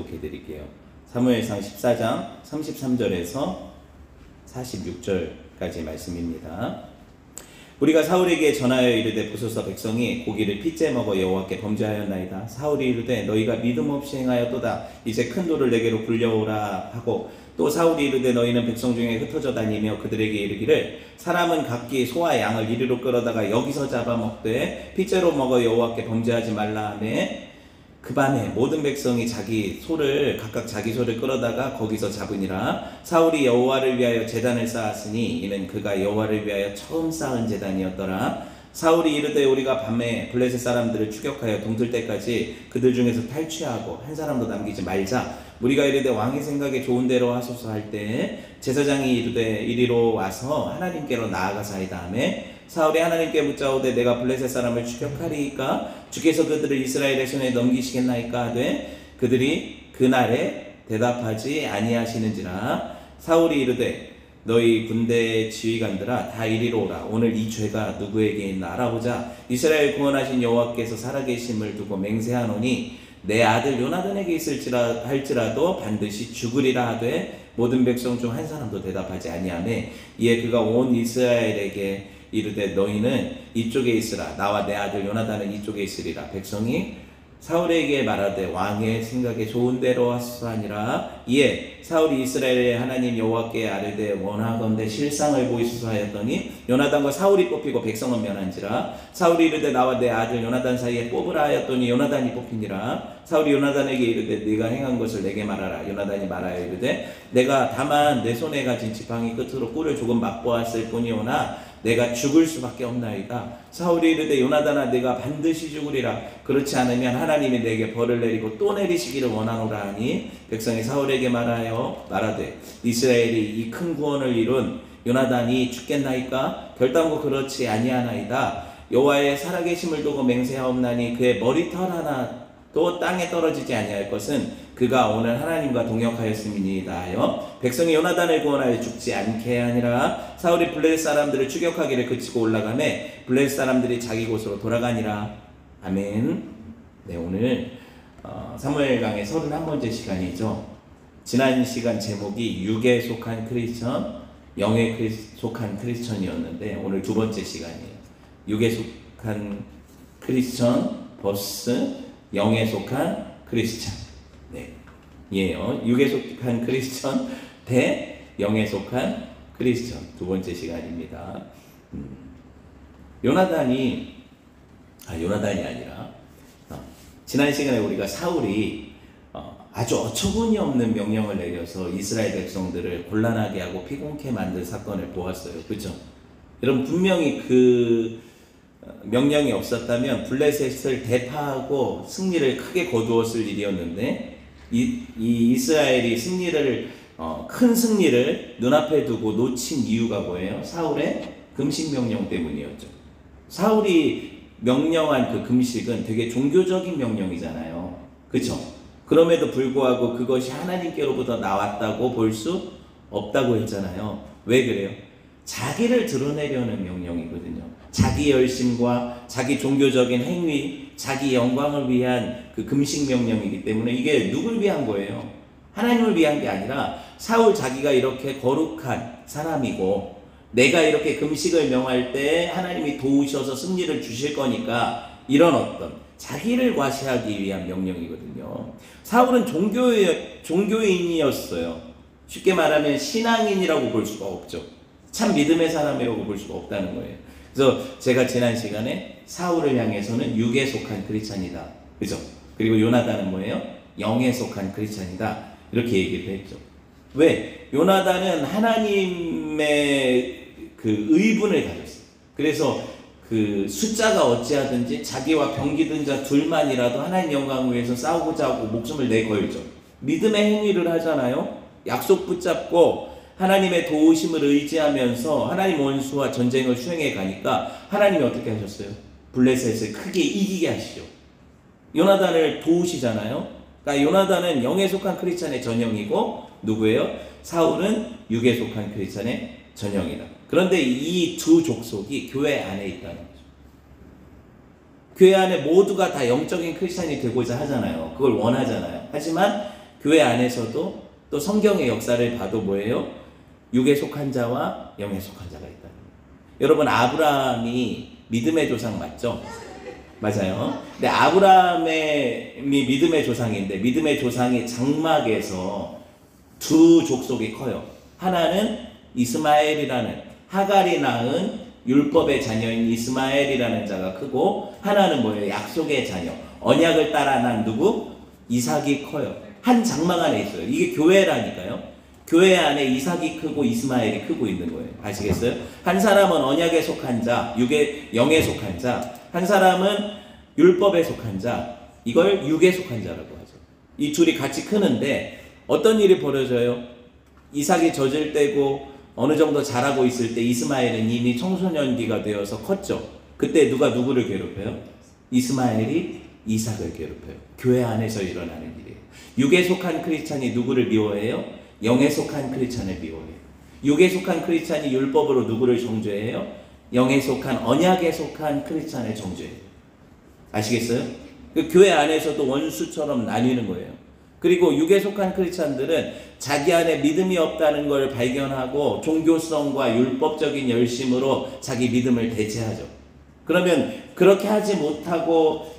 교독해 드릴게요. 사무엘상 14장 33절에서 46절까지 말씀입니다. 우리가 사울에게 전하여 이르되 보소서 백성이 고기를 핏째 먹어 여호와께 범죄하였나이다. 사울이 이르되 너희가 믿음 없이 행하였도다. 이제 큰 돌을 내게로 굴려오라 하고 또 사울이 이르되 너희는 백성 중에 흩어져 다니며 그들에게 이르기를 사람은 각기 소와 양을 이리로 끌어다가 여기서 잡아먹되 핏째로 먹어 여호와께 범죄하지 말라 하매 그 밤에 모든 백성이 자기 소를 각각 자기 소를 끌어다가 거기서 잡으니라. 사울이 여호와를 위하여 제단을 쌓았으니 이는 그가 여호와를 위하여 처음 쌓은 제단이었더라. 사울이 이르되 우리가 밤에 블레셋 사람들을 추격하여 동틀 때까지 그들 중에서 탈취하고 한 사람도 남기지 말자. 우리가 이르되 왕의 생각에 좋은 대로 하소서 할 때 제사장이 이르되 이리로 와서 하나님께로 나아가사이다 하매 사울이 하나님께 묻자오되 내가 블레셋 사람을 추격하리이까 주께서 그들을 이스라엘의 손에 넘기시겠나이까 하되 그들이 그날에 대답하지 아니하시는지라. 사울이 이르되 너희 군대의 지휘관들아 다 이리로 오라. 오늘 이 죄가 누구에게 있나 알아보자. 이스라엘 구원하신 여호와께서 살아계심을 두고 맹세하노니 내 아들 요나단에게 있을지라 할지라도 반드시 죽으리라 하되 모든 백성 중 한 사람도 대답하지 아니하매 이에 그가 온 이스라엘에게 이르되 너희는 이쪽에 있으라. 나와 내 아들 요나단은 이쪽에 있으리라. 백성이 사울에게 말하되 왕의 생각에 좋은 대로 하소서하니라. 이에 사울이 이스라엘의 하나님 여호와께 아뢰되 원하건대 실상을 보이소서 하였더니 요나단과 사울이 뽑히고 백성은 면한지라. 사울이 이르되 나와 내 아들 요나단 사이에 뽑으라 하였더니 요나단이 뽑히니라. 사울이 요나단에게 이르되 네가 행한 것을 내게 말하라. 요나단이 말하여 이르되 내가 다만 내 손에 가진 지팡이 끝으로 꿀을 조금 맛보았을 뿐이오나 내가 죽을 수밖에 없나이다. 사울이 이르되 요나단아 내가 반드시 죽으리라. 그렇지 않으면 하나님이 내게 벌을 내리고 또 내리시기를 원하노라 하니 백성이 사울에게 말하되 이스라엘이 이 큰 구원을 이룬 요나단이 죽겠나이까? 결단코 그렇지 아니하나이다. 여호와의 살아계심을 두고 맹세하옵나니 그의 머리털 하나도 땅에 떨어지지 아니할 것은 그가 오늘 하나님과 동역하였음이니이다 하여 백성이 요나단을 구원하여 죽지 않게 하니라. 사울이 블레셋 사람들을 추격하기를 그치고 올라가매 블레셋 사람들이 자기 곳으로 돌아가니라. 아멘. 네, 오늘 사무엘강의 31번째 시간이죠. 지난 시간 제목이 육에 속한 크리스천, 영에 속한 크리스천이었는데 오늘 두 번째 시간이에요. 육에 속한 크리스천 vs 영에 속한 크리스천. 네, 이에요. 육에 속한 크리스천 대 영에 속한 크리스천. 두 번째 시간입니다. 요나단이 아니라 지난 시간에 우리가 사울이 아주 어처구니 없는 명령을 내려서 이스라엘 백성들을 곤란하게 하고 피곤케 만든 사건을 보았어요. 그렇죠? 여러분 분명히 그 명령이 없었다면 블레셋을 대파하고 승리를 크게 거두었을 일이었는데 이 이스라엘이 큰 승리를 눈앞에 두고 놓친 이유가 뭐예요? 사울의 금식 명령 때문이었죠. 사울이 명령한 그 금식은 되게 종교적인 명령이잖아요. 그렇죠? 그럼에도 불구하고 그것이 하나님께로부터 나왔다고 볼 수 없다고 했잖아요. 왜 그래요? 자기를 드러내려는 명령이거든요. 자기 열심과 자기 종교적인 행위, 자기 영광을 위한 그 금식 명령이기 때문에 이게 누굴 위한 거예요? 하나님을 위한 게 아니라 사울 자기가 이렇게 거룩한 사람이고 내가 이렇게 금식을 명할 때 하나님이 도우셔서 승리를 주실 거니까 이런 어떤 자기를 과시하기 위한 명령이거든요. 사울은 종교인이었어요. 쉽게 말하면 신앙인이라고 볼 수가 없죠. 참 믿음의 사람이라고 볼 수가 없다는 거예요. 그래서 제가 지난 시간에 사울을 향해서는 육에 속한 크리스찬이다. 그죠? 그리고 요나단은 뭐예요? 영에 속한 크리스찬이다. 이렇게 얘기를 했죠. 왜? 요나단은 하나님의 그 의분을 가졌어요. 그래서 그 숫자가 어찌하든지 자기와 병기든 자 둘만이라도 하나님 영광을 위해서 싸우고자 하고 목숨을 내걸죠. 믿음의 행위를 하잖아요. 약속 붙잡고 하나님의 도우심을 의지하면서 하나님 원수와 전쟁을 수행해 가니까 하나님이 어떻게 하셨어요? 블레셋을 크게 이기게 하시죠. 요나단을 도우시잖아요. 그러니까 요나단은 영에 속한 크리스찬의 전형이고 누구예요? 사울은 육에 속한 크리스찬의 전형이다. 그런데 이 두 족속이 교회 안에 있다는 거죠. 교회 안에 모두가 다 영적인 크리스찬이 되고자 하잖아요. 그걸 원하잖아요. 하지만 교회 안에서도 또 성경의 역사를 봐도 뭐예요? 육에 속한 자와 영에 속한 자가 있다는 거예요. 여러분, 아브라함이 믿음의 조상 맞죠? 맞아요. 근데 아브라함이 믿음의 조상인데, 믿음의 조상이 장막에서 두 족속이 커요. 하나는 이스마엘이라는, 하갈이 낳은 율법의 자녀인 이스마엘이라는 자가 크고, 하나는 뭐예요? 약속의 자녀, 언약을 따라 난 누구? 이삭이 커요. 한 장막 안에 있어요. 이게 교회라니까요. 교회 안에 이삭이 크고 이스마엘이 크고 있는 거예요. 아시겠어요? 한 사람은 언약에 속한 자, 영에 속한 자, 한 사람은 율법에 속한 자, 이걸 육에 속한 자라고 하죠. 이 둘이 같이 크는데 어떤 일이 벌어져요? 이삭이 젖을 떼고 어느 정도 자라고 있을 때 이스마엘은 이미 청소년기가 되어서 컸죠. 그때 누가 누구를 괴롭혀요? 이스마엘이 이삭을 괴롭혀요. 교회 안에서 일어나는 일이에요. 육에 속한 크리스찬이 누구를 미워해요? 영에 속한 크리스찬을 미워해요. 육에 속한 크리스찬이 율법으로 누구를 정죄해요? 영에 속한, 언약에 속한 크리스찬을 정죄해요. 아시겠어요? 그 교회 안에서도 원수처럼 나뉘는 거예요. 그리고 육에 속한 크리스찬들은 자기 안에 믿음이 없다는 걸 발견하고 종교성과 율법적인 열심으로 자기 믿음을 대체하죠. 그러면 그렇게 하지 못하고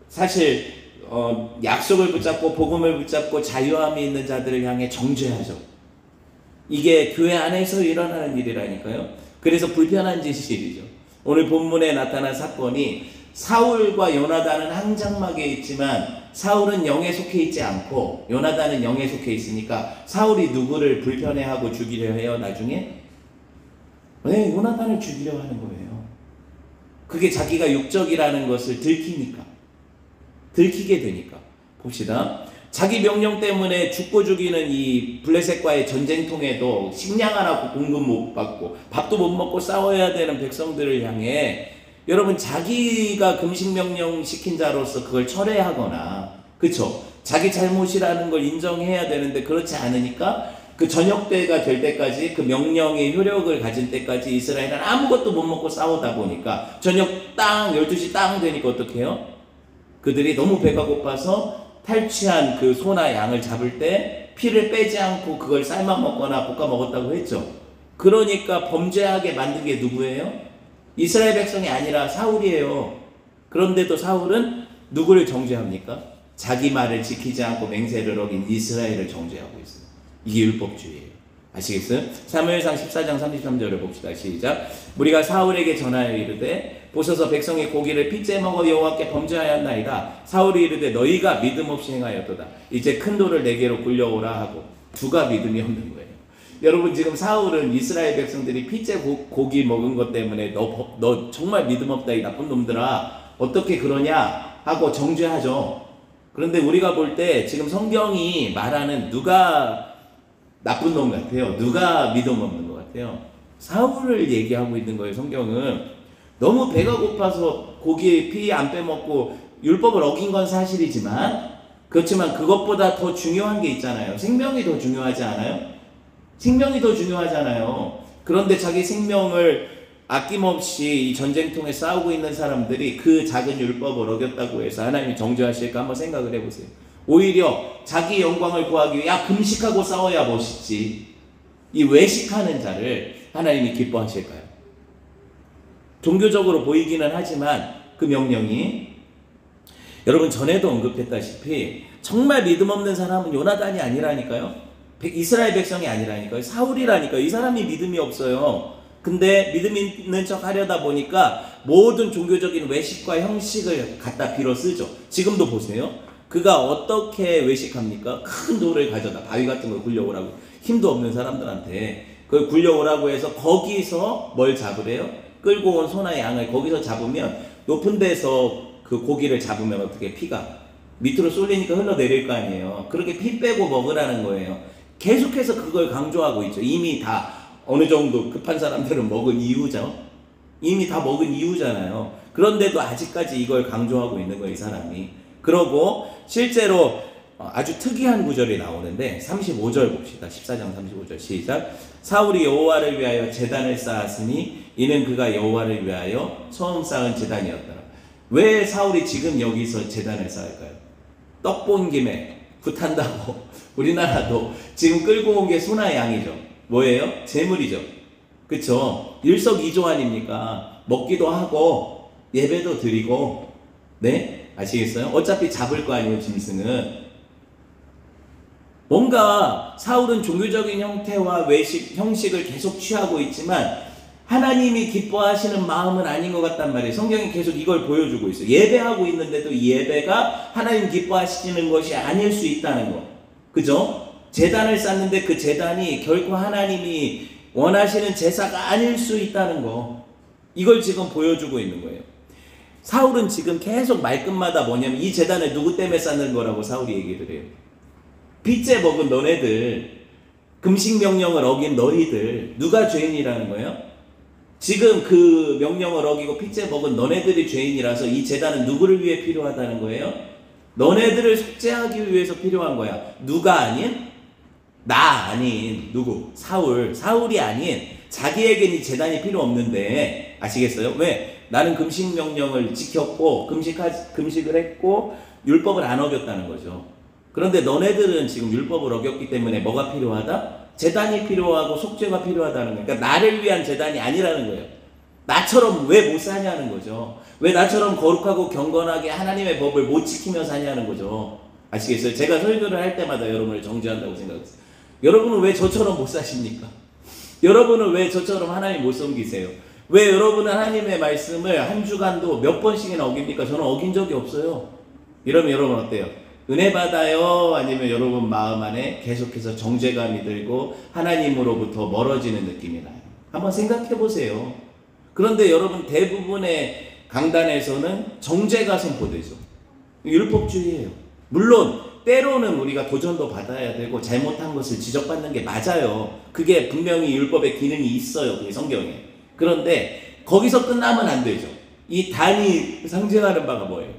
사실 약속을 붙잡고 복음을 붙잡고 자유함이 있는 자들을 향해 정죄하죠. 이게 교회 안에서 일어나는 일이라니까요. 그래서 불편한 짓이죠. 오늘 본문에 나타난 사건이 사울과 요나단은 한 장막에 있지만 사울은 영에 속해 있지 않고 요나단은 영에 속해 있으니까 사울이 누구를 불편해하고 죽이려 해요? 나중에? 네, 요나단을 죽이려 하는 거예요. 그게 자기가 육적이라는 것을 들키게 되니까. 봅시다. 자기 명령 때문에 죽고 죽이는 이 블레셋과의 전쟁통에도 식량 하나 공급 못 받고 밥도 못 먹고 싸워야 되는 백성들을 향해 여러분, 자기가 금식명령 시킨 자로서 그걸 철회하거나, 그쵸? 자기 잘못이라는 걸 인정해야 되는데 그렇지 않으니까 그 저녁 때가 될 때까지, 그 명령의 효력을 가진 때까지 이스라엘은 아무것도 못 먹고 싸우다 보니까 저녁 12시 땅 되니까 어떻게 해요? 그들이 너무 배가 고파서 탈취한 그 소나 양을 잡을 때 피를 빼지 않고 그걸 삶아 먹거나 볶아 먹었다고 했죠. 그러니까 범죄하게 만든 게 누구예요? 이스라엘 백성이 아니라 사울이에요. 그런데도 사울은 누구를 정죄합니까? 자기 말을 지키지 않고 맹세를 어긴 이스라엘을 정죄하고 있어요. 이게 율법주의예요. 아시겠어요? 사무엘상 14장 33절을 봅시다. 시작. 무리가 사울에게 전하여 이르되 보소서 백성이 고기를 핏째 먹어 여호와께 범죄하였나이다. 사울이 이르되 너희가 믿음 없이 행하였도다. 이제 큰 돌을 내게로 굴려오라 하고. 누가 믿음이 없는 거예요. 여러분, 지금 사울은 이스라엘 백성들이 핏째 고기 먹은 것 때문에 너 정말 믿음 없다 이 나쁜 놈들아, 어떻게 그러냐 하고 정죄하죠. 그런데 우리가 볼 때 지금 성경이 말하는 누가 나쁜 놈 같아요? 누가 믿음 없는 것 같아요? 사울을 얘기하고 있는 거예요. 성경은 너무 배가 고파서 고기에 피 안 빼먹고 율법을 어긴 건 사실이지만, 그렇지만 그것보다 더 중요한 게 있잖아요. 생명이 더 중요하지 않아요? 생명이 더 중요하잖아요. 그런데 자기 생명을 아낌없이 이 전쟁통에 싸우고 있는 사람들이 그 작은 율법을 어겼다고 해서 하나님이 정죄하실까 한번 생각을 해보세요. 오히려 자기 영광을 구하기 위해 금식하고 싸워야 멋있지, 이 외식하는 자를 하나님이 기뻐하실까요? 종교적으로 보이기는 하지만 그 명령이, 여러분 전에도 언급했다시피 정말 믿음 없는 사람은 요나단이 아니라니까요. 이스라엘 백성이 아니라니까요. 사울이라니까요. 이 사람이 믿음이 없어요. 근데 믿음 있는 척 하려다 보니까 모든 종교적인 외식과 형식을 갖다 빌어 쓰죠. 지금도 보세요. 그가 어떻게 외식합니까? 큰 돌을 가져다 바위 같은 걸 굴려오라고, 힘도 없는 사람들한테 그걸 굴려오라고 해서 거기서 뭘 잡으래요? 끌고 온 소나 양을 거기서 잡으면, 높은 데서 그 고기를 잡으면 어떻게 피가 밑으로 쏠리니까 흘러내릴 거 아니에요. 그렇게 피 빼고 먹으라는 거예요. 계속해서 그걸 강조하고 있죠. 이미 다 어느 정도 급한 사람들은 먹은 이유죠. 이미 다 먹은 이유잖아요. 그런데도 아직까지 이걸 강조하고 있는 거예요, 이 사람이. 그러고 실제로 아주 특이한 구절이 나오는데 35절 봅시다. 14장 35절 시작. 사울이 여호와를 위하여 제단을 쌓았으니 이는 그가 여호와를 위하여 처음 쌓은 제단이었더라. 왜 사울이 지금 여기서 제단을 쌓을까요? 떡 본 김에 굿한다고 우리나라도 지금 끌고 온 게 소나 양이죠. 뭐예요? 재물이죠. 그쵸? 일석이조 아닙니까? 먹기도 하고 예배도 드리고, 네? 아시겠어요? 어차피 잡을 거 아니에요, 짐승은. 뭔가 사울은 종교적인 형태와 형식을 계속 취하고 있지만 하나님이 기뻐하시는 마음은 아닌 것 같단 말이에요. 성경이 계속 이걸 보여주고 있어요. 예배하고 있는데도 이 예배가 하나님 기뻐하시는 것이 아닐 수 있다는 거. 그죠? 제단을 쌓는데 그 제단이 결코 하나님이 원하시는 제사가 아닐 수 있다는 거. 이걸 지금 보여주고 있는 거예요. 사울은 지금 계속 말끝마다 뭐냐면 이 제단을 누구 때문에 쌓는 거라고 사울이 얘기를 해요. 빚째 먹은 너네들, 금식 명령을 어긴 너희들, 누가 죄인이라는 거예요? 지금 그 명령을 어기고 빚째 먹은 너네들이 죄인이라서 이 제단은 누구를 위해 필요하다는 거예요? 너네들을 속죄하기 위해서 필요한 거야. 누가 아닌? 나 아닌 누구? 사울이 아닌 자기에겐 이 제단이 필요 없는데 아시겠어요? 왜? 나는 금식 명령을 지켰고 금식을 했고 율법을 안 어겼다는 거죠. 그런데 너네들은 지금 율법을 어겼기 때문에 뭐가 필요하다? 제단이 필요하고 속죄가 필요하다는 거예요. 그러니까 나를 위한 제단이 아니라는 거예요. 나처럼 왜 못 사냐는 거죠. 왜 나처럼 거룩하고 경건하게 하나님의 법을 못 지키며 사냐는 거죠. 아시겠어요? 제가 설교를 할 때마다 여러분을 정죄한다고 생각했어요. 여러분은 왜 저처럼 못 사십니까? 여러분은 왜 저처럼 하나님 못 섬기세요? 왜 여러분은 하나님의 말씀을 한 주간도 몇 번씩이나 어깁니까? 저는 어긴 적이 없어요. 이러면 여러분 어때요? 은혜 받아요? 아니면 여러분 마음 안에 계속해서 정죄감이 들고 하나님으로부터 멀어지는 느낌이 나요? 한번 생각해 보세요. 그런데 여러분 대부분의 강단에서는 정죄가 선포되죠. 율법주의예요. 물론 때로는 우리가 도전도 받아야 되고 잘못한 것을 지적받는 게 맞아요. 그게 분명히 율법의 기능이 있어요. 그게 성경에. 그런데 거기서 끝나면 안 되죠. 이 단이 상징하는 바가 뭐예요?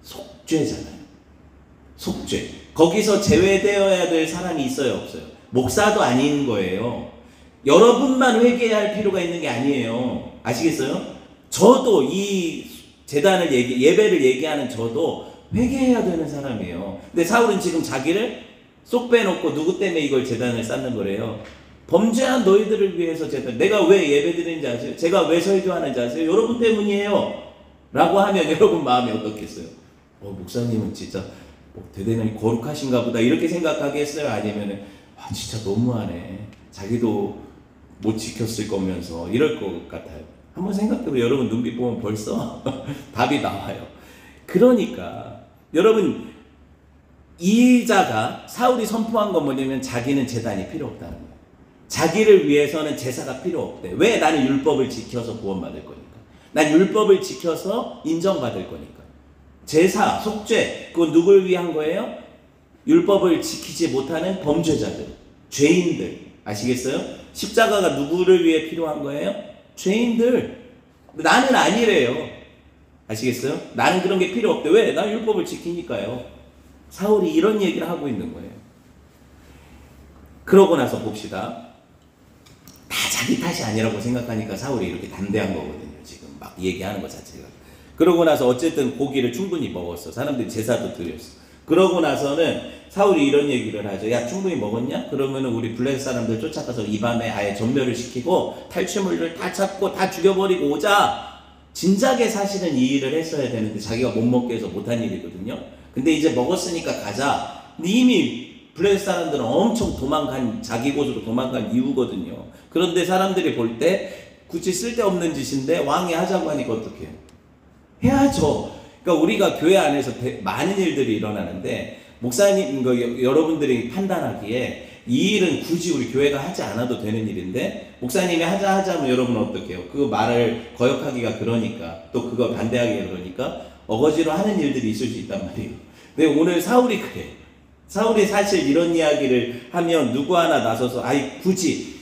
속죄잖아요. 속죄. 거기서 제외되어야 될 사람이 있어요, 없어요? 목사도 아닌 거예요. 여러분만 회개할 필요가 있는 게 아니에요. 아시겠어요? 저도 이 제단을 예배를 얘기하는 저도 회개해야 되는 사람이에요. 근데 사울은 지금 자기를 쏙 빼놓고 누구 때문에 이걸 제단을 쌓는 거래요? 범죄한 너희들을 위해서 제단. 내가 왜 예배 드리는지 아세요? 제가 왜 설교하는지 아세요? 여러분 때문이에요. 라고 하면 여러분 마음이 어떻겠어요? 목사님은 진짜 대단히 거룩하신가 보다 이렇게 생각하겠어요? 아니면 진짜 너무하네. 자기도 못 지켰을 거면서 이럴 것 같아요. 한번 생각해보세요. 여러분 눈빛 보면 벌써 답이 나와요. 그러니까 여러분 이 자가 사울이 선포한 건 뭐냐면 자기는 제단이 필요 없다는 거예요. 자기를 위해서는 제사가 필요 없대. 왜? 나는 율법을 지켜서 구원받을 거니까. 난 율법을 지켜서 인정받을 거니까. 제사, 속죄, 그건 누굴 위한 거예요? 율법을 지키지 못하는 범죄자들, 죄인들. 아시겠어요? 십자가가 누구를 위해 필요한 거예요? 죄인들. 나는 아니래요. 아시겠어요? 나는 그런 게 필요 없대. 왜? 난 율법을 지키니까요. 사울이 이런 얘기를 하고 있는 거예요. 그러고 나서 봅시다. 다 자기 탓이 아니라고 생각하니까 사울이 이렇게 담대한 거거든요. 지금 막 얘기하는 것 자체가. 그러고 나서 어쨌든 고기를 충분히 먹었어. 사람들이 제사도 드렸어. 그러고 나서는 사울이 이런 얘기를 하죠. 야, 충분히 먹었냐? 그러면은 우리 블레셋 사람들 쫓아가서 이 밤에 아예 전멸을 시키고 탈취물들 다 잡고 다 죽여버리고 오자. 진작에 사실은 이 일을 했어야 되는데 자기가 못 먹게 해서 못한 일이거든요. 근데 이제 먹었으니까 가자. 근데 이미 블레셋 사람들은 엄청 자기 곳으로 도망간 이유거든요. 그런데 사람들이 볼 때 굳이 쓸데없는 짓인데 왕이 하자고 하니까 어떻게 해요? 해야죠. 그러니까 우리가 교회 안에서 많은 일들이 일어나는데 목사님, 여러분들이 판단하기에 이 일은 굳이 우리 교회가 하지 않아도 되는 일인데 목사님이 하자면 여러분은 어떻게 해요? 그 말을 거역하기가 그러니까 또 그거 반대하기가 그러니까 어거지로 하는 일들이 있을 수 있단 말이에요. 근데 오늘 사울이 그래. 사울이 사실 이런 이야기를 하면 누구 하나 나서서 굳이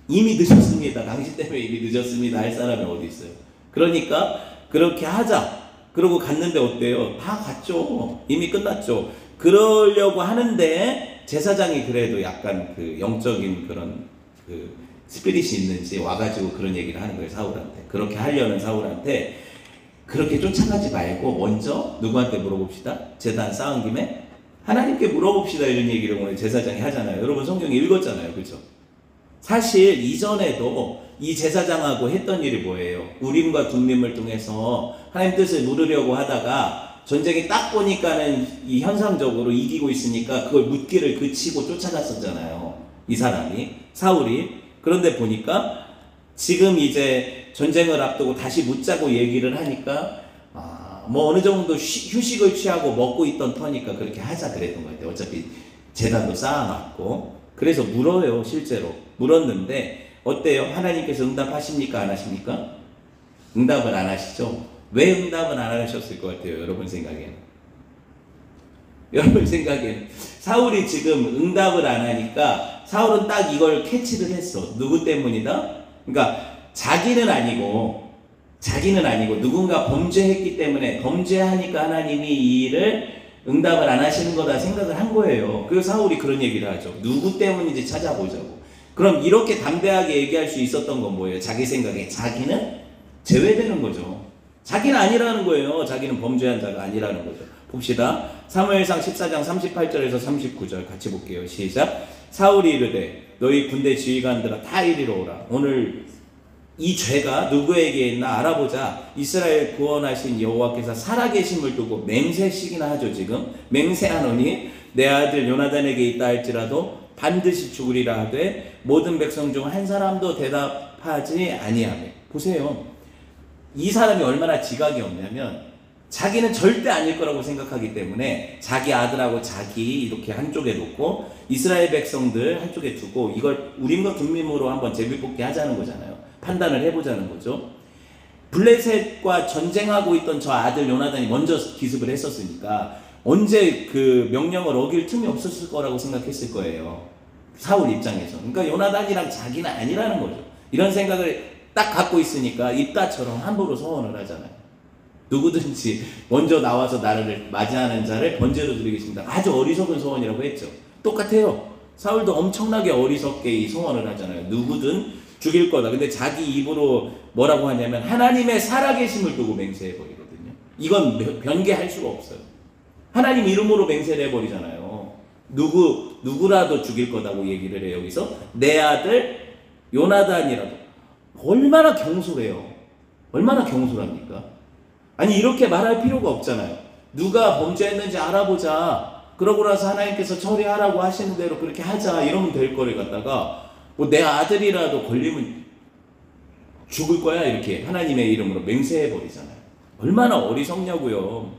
이미 늦었습니다. 당신 때문에 이미 늦었습니다. 할 사람이 어디 있어요? 그러니까 그렇게 하자. 그러고 갔는데 어때요? 다 갔죠. 이미 끝났죠. 그러려고 하는데 제사장이 그래도 약간 그 영적인 그런 그 스피릿이 있는지 와가지고 그런 얘기를 하는 거예요. 사울한테. 그렇게 하려는 사울한테 그렇게 쫓아가지 말고 먼저 누구한테 물어봅시다. 제단 쌓은 김에 하나님께 물어봅시다 이런 얘기를 오늘 제사장이 하잖아요. 여러분 성경 읽었잖아요. 그죠? 사실 이전에도 이 제사장하고 했던 일이 뭐예요? 우림과 둠림을 통해서 하나님 뜻을 물으려고 하다가 전쟁이 딱 보니까는 이 현상적으로 이기고 있으니까 그걸 묻기를 그치고 쫓아갔었잖아요. 이 사람이, 사울이. 그런데 보니까 지금 이제 전쟁을 앞두고 다시 묻자고 얘기를 하니까 뭐 어느 정도 휴식을 취하고 먹고 있던 터니까 그렇게 하자 그랬던 것 같아요. 어차피 재단도 쌓아놨고. 그래서 물어요. 실제로 물었는데 어때요? 하나님께서 응답하십니까? 안 하십니까? 응답을 안 하시죠? 왜 응답을 안 하셨을 것 같아요? 여러분 생각에는. 여러분 생각에는 사울이 지금 응답을 안 하니까 사울은 딱 이걸 캐치를 했어. 누구 때문이다? 그러니까 자기는 아니고 누군가 범죄했기 때문에 범죄하니까 하나님이 이 일을 응답을 안 하시는 거다 생각을 한 거예요. 그래서 사울이 그런 얘기를 하죠. 누구 때문인지 찾아보자고. 그럼 이렇게 담대하게 얘기할 수 있었던 건 뭐예요? 자기 생각에 자기는 제외되는 거죠. 자기는 아니라는 거예요. 자기는 범죄한 자가 아니라는 거죠. 봅시다. 사무엘상 14장 38절에서 39절 같이 볼게요. 시작. 사울이 이르되 너희 군대 지휘관들아 다 이리로 오라. 오늘 이 죄가 누구에게 있나 알아보자. 이스라엘 구원하신 여호와께서 살아계심을 두고 맹세식이나 하죠. 지금 맹세하노니 내 아들 요나단에게 있다 할지라도 반드시 죽으리라 하되 모든 백성 중 한 사람도 대답하지 아니하며. 보세요. 이 사람이 얼마나 지각이 없냐면 자기는 절대 아닐 거라고 생각하기 때문에 자기 아들하고 자기 이렇게 한쪽에 놓고 이스라엘 백성들 한쪽에 두고 이걸 우림과 둠림으로 한번 제비뽑기 하자는 거잖아요. 판단을 해보자는 거죠. 블레셋과 전쟁하고 있던 저 아들 요나단이 먼저 기습을 했었으니까 언제 그 명령을 어길 틈이 없었을 거라고 생각했을 거예요. 사울 입장에서. 그러니까 요나단이랑 자기는 아니라는 거죠. 이런 생각을 딱 갖고 있으니까 입다처럼 함부로 서원을 하잖아요. 누구든지 먼저 나와서 나를 맞이하는 자를 번제로 드리겠습니다. 아주 어리석은 소원이라고 했죠. 똑같아요. 사울도 엄청나게 어리석게 이 소원을 하잖아요. 누구든 죽일 거다. 근데 자기 입으로 뭐라고 하냐면 하나님의 살아계심을 두고 맹세해버리거든요. 이건 변개할 수가 없어요. 하나님 이름으로 맹세를 해버리잖아요. 누구라도 죽일 거다고 얘기를 해요. 여기서 내 아들 요나단이라도. 얼마나 경솔해요. 얼마나 경솔합니까? 아니 이렇게 말할 필요가 없잖아요. 누가 범죄했는지 알아보자. 그러고 나서 하나님께서 처리하라고 하시는 대로 그렇게 하자. 이러면 될 거를 갖다가 뭐 내 아들이라도 걸리면 죽을 거야 이렇게 하나님의 이름으로 맹세해버리잖아요. 얼마나 어리석냐고요.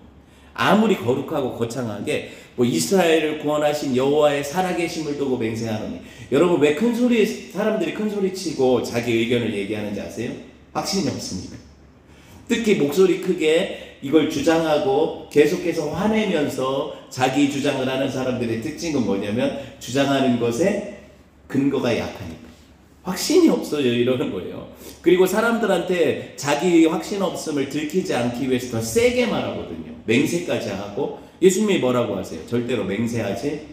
아무리 거룩하고 거창하게 뭐 이스라엘을 구원하신 여호와의 살아계심을 두고 맹세하노니. 여러분 왜 사람들이 큰 소리 치고 자기 의견을 얘기하는지 아세요? 확신이 없으니까. 특히 목소리 크게 이걸 주장하고 계속해서 화내면서 자기 주장을 하는 사람들의 특징은 뭐냐면 주장하는 것에 근거가 약하니까. 확신이 없어요 이러는 거예요. 그리고 사람들한테 자기 확신 없음을 들키지 않기 위해서 더 세게 말하거든요. 맹세까지 하고. 예수님이 뭐라고 하세요? 절대로 맹세하지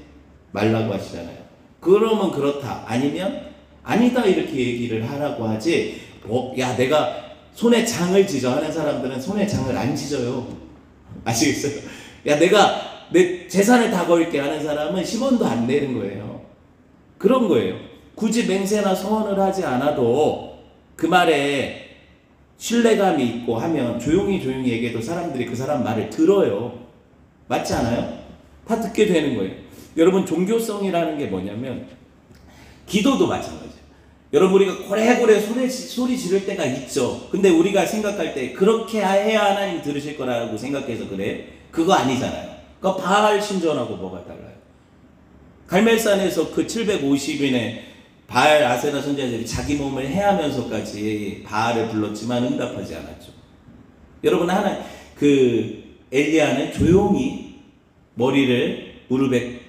말라고 하시잖아요. 그러면 그렇다 아니면 아니다 이렇게 얘기를 하라고 하지. 야 내가 손에 장을 지져 하는 사람들은 손에 장을 안 지져요. 아시겠어요? 야 내가 내 재산을 다 걸게 하는 사람은 10원도 안 내는 거예요. 그런 거예요. 굳이 맹세나 소원을 하지 않아도 그 말에 신뢰감이 있고 하면 조용히 얘기해도 사람들이 그 사람 말을 들어요. 맞지 않아요? 다 듣게 되는 거예요. 여러분 종교성이라는 게 뭐냐면 기도도 마찬가지예요. 여러분 우리가 고래고래 소리 지를 때가 있죠. 근데 우리가 생각할 때 그렇게 해야 하나님 들으실 거라고 생각해서 그래? 그거 아니잖아요. 그거 바알 신전하고 뭐가 달라요? 갈멜산에서 그 750인의 바알 아세라 선지자들이 자기 몸을 해하면서까지 바알을 불렀지만 응답하지 않았죠. 여러분 엘리야는 조용히 머리를 무릎에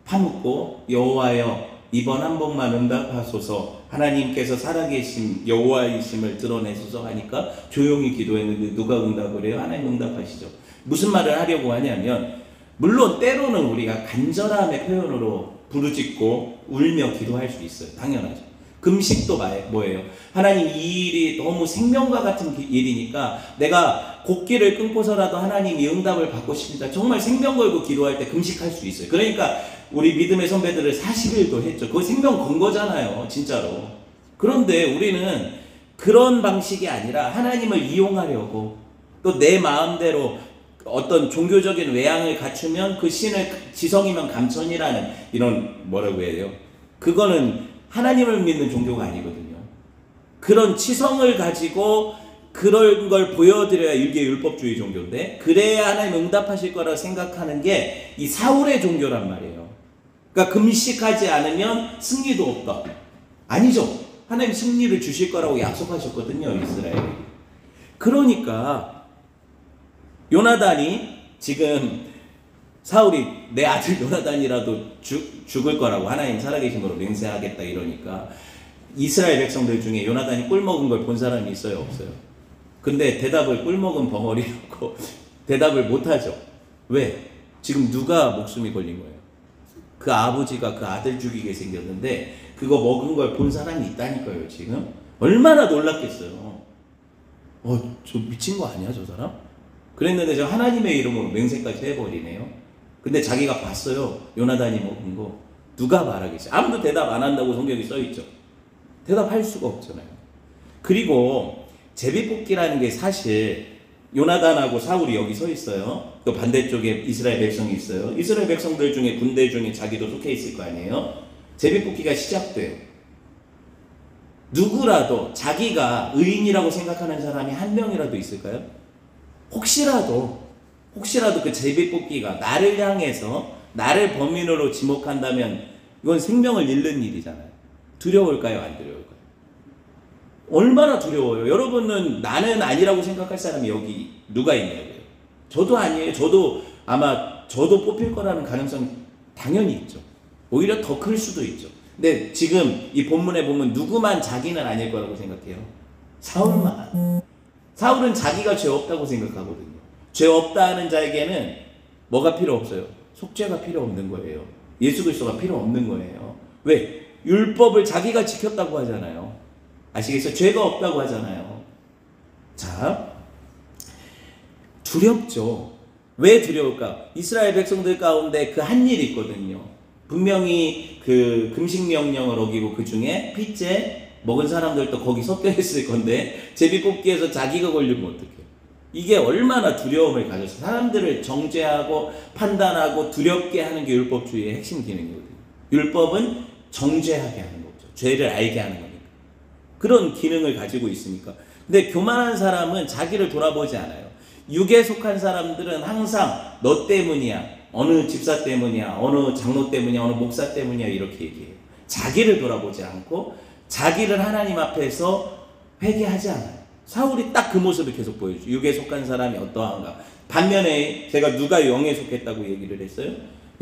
파묻고 여호와여 이번 한 번만 응답하소서 하나님께서 살아계신 여호와이심을 드러내소서 하니까 조용히 기도했는데 누가 응답을 해요? 하나님 응답하시죠. 무슨 말을 하려고 하냐면 물론 때로는 우리가 간절함의 표현으로 부르짖고 울며 기도할 수 있어요. 당연하죠. 금식도 뭐예요? 하나님 이 일이 너무 생명과 같은 일이니까 내가 곡기를 끊고서라도 하나님이 응답을 받고 싶다. 정말 생명 걸고 기도할 때 금식할 수 있어요. 그러니까 우리 믿음의 선배들을 40일도 했죠. 그거 생명 건 거잖아요. 진짜로. 그런데 우리는 그런 방식이 아니라 하나님을 이용하려고 또 내 마음대로 어떤 종교적인 외양을 갖추면 그 신을 지성이면 감천이라는 이런 뭐라고 해요? 그거는 하나님을 믿는 종교가 아니거든요. 그런 치성을 가지고 그런 걸 보여드려야 이게 율법주의 종교인데 그래야 하나님 응답하실 거라고 생각하는 게 이 사울의 종교란 말이에요. 그러니까 금식하지 않으면 승리도 없다. 아니죠. 하나님 승리를 주실 거라고 약속하셨거든요. 이스라엘에. 그러니까 요나단이 지금 사울이 내 아들 요나단이라도 죽을 거라고 하나님 살아계심으로 맹세하겠다 이러니까 이스라엘 백성들 중에 요나단이 꿀 먹은 걸 본 사람이 있어요? 없어요? 근데 대답을 꿀 먹은 벙어리라고 대답을 못하죠. 왜? 지금 누가 목숨이 걸린 거예요? 그 아버지가 그 아들 죽이게 생겼는데 그거 먹은 걸 본 사람이 있다니까요. 지금 얼마나 놀랐겠어요. 저 미친 거 아니야 저 사람? 그랬는데 저 하나님의 이름으로 맹세까지 해버리네요. 근데 자기가 봤어요. 요나단이 먹은 거. 누가 말하겠어요? 아무도 대답 안 한다고 성경에 써있죠. 대답할 수가 없잖아요. 그리고 제비뽑기라는 게 사실 요나단하고 사울이 여기 서 있어요. 또 반대쪽에 이스라엘 백성이 있어요. 이스라엘 백성들 중에 군대 중에 자기도 속해 있을 거 아니에요. 제비뽑기가 시작돼요. 누구라도 자기가 의인이라고 생각하는 사람이 한 명이라도 있을까요? 혹시라도 그 제비뽑기가 나를 향해서 나를 범인으로 지목한다면 이건 생명을 잃는 일이잖아요. 두려울까요? 안 두려울까요? 얼마나 두려워요. 여러분은 나는 아니라고 생각할 사람이 여기 누가 있냐고요. 저도 아니에요. 저도 뽑힐 거라는 가능성이 당연히 있죠. 오히려 더 클 수도 있죠. 근데 지금 이 본문에 보면 누구만 자기는 아닐 거라고 생각해요? 사울만. 사울은 자기가 죄 없다고 생각하거든요. 죄 없다 하는 자에게는 뭐가 필요 없어요? 속죄가 필요 없는 거예요. 예수 그리스도가 필요 없는 거예요. 왜? 율법을 자기가 지켰다고 하잖아요. 아시겠어요? 죄가 없다고 하잖아요. 자, 두렵죠. 왜 두려울까? 이스라엘 백성들 가운데 그 한 일이 있거든요. 분명히 그 금식 명령을 어기고 그 중에 핏째 먹은 사람들도 거기 섞여 있을 건데 제비뽑기에서 자기가 걸리면 어떡해요? 이게 얼마나 두려움을 가져서 사람들을 정죄하고 판단하고 두렵게 하는 게 율법주의의 핵심 기능이거든요. 율법은 정죄하게 하는 거죠. 죄를 알게 하는 거니까. 그런 기능을 가지고 있으니까. 근데 교만한 사람은 자기를 돌아보지 않아요. 육에 속한 사람들은 항상 너 때문이야, 어느 집사 때문이야, 어느 장로 때문이야, 어느 목사 때문이야 이렇게 얘기해요. 자기를 돌아보지 않고 자기를 하나님 앞에서 회개하지 않아요. 사울이 딱 그 모습을 계속 보여주죠. 육에 속한 사람이 어떠한가. 반면에 제가 누가 영에 속했다고 얘기를 했어요?